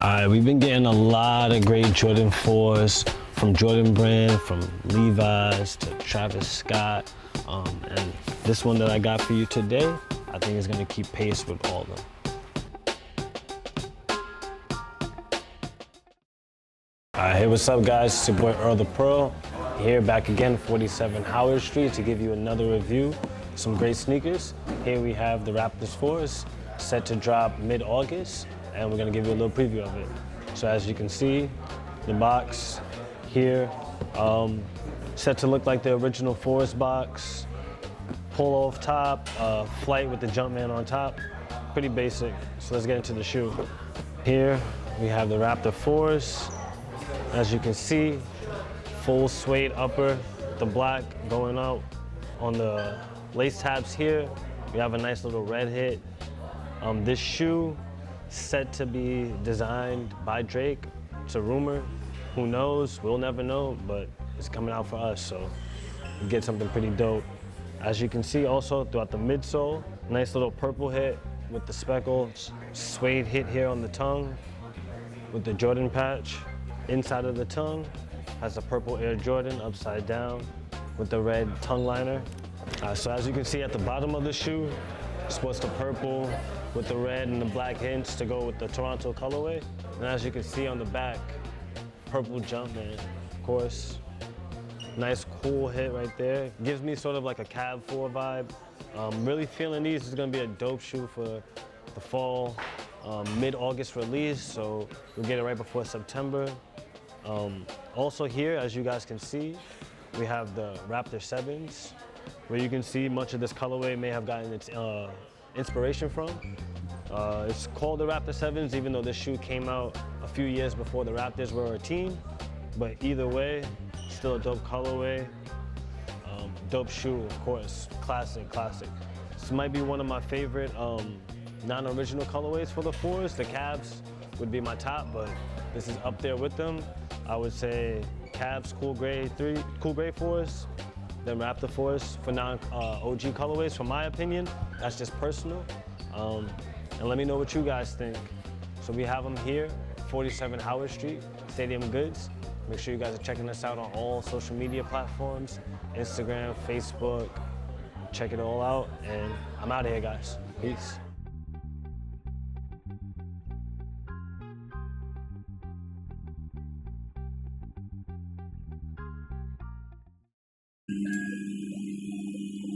Alright, we've been getting a lot of great Jordan 4s from Jordan Brand, from Levi's to Travis Scott. And this one that I got for you today, I think is gonna keep pace with all of them. Alright, hey, what's up guys? It's your boy Earl the Pearl. Here back again, 47 Howard Street, to give you another review. Some great sneakers. Here we have the Raptors 4s, set to drop mid-August, and we're gonna give you a little preview of it. So as you can see, the box here, set to look like the original 4s box. Pull off top, flight with the Jumpman on top. Pretty basic, so let's get into the shoe. Here we have the Raptor 4s. As you can see, full suede upper, the black going out. On the lace tabs here, we have a nice little red hit. This shoe, set to be designed by Drake. It's a rumor, who knows, we'll never know, but it's coming out for us, so we get something pretty dope. As you can see also throughout the midsole, nice little purple hit with the speckles, suede hit here on the tongue with the Jordan patch. Inside of the tongue has a purple Air Jordan upside down with the red tongue liner. So as you can see at the bottom of the shoe, sports the purple with the red and the black hints to go with the Toronto colorway. And as you can see on the back, purple Jumpman, of course. Nice cool hit right there. Gives me sort of like a Cab 4 vibe. Really feeling these is gonna be a dope shoe for the fall, mid-August release, so we'll get it right before September. Also here, as you guys can see, we have the Raptor 7s, where you can see much of this colorway may have gotten its inspiration from. It's called the Raptor 7s, even though this shoe came out a few years before the Raptors were a team. But either way, still a dope colorway. Dope shoe, of course, classic. This might be one of my favorite non-original colorways for the 4s. The Cabs would be my top, but this is up there with them. I would say Cabs, Cool Gray 4s, then Raptor 4s for non-OG colorways, from my opinion. That's just personal. And let me know what you guys think. So we have them here, 47 Howard Street, Stadium Goods. Make sure you guys are checking us out on all social media platforms, Instagram, Facebook. Check it all out, and I'm out of here, guys. Peace.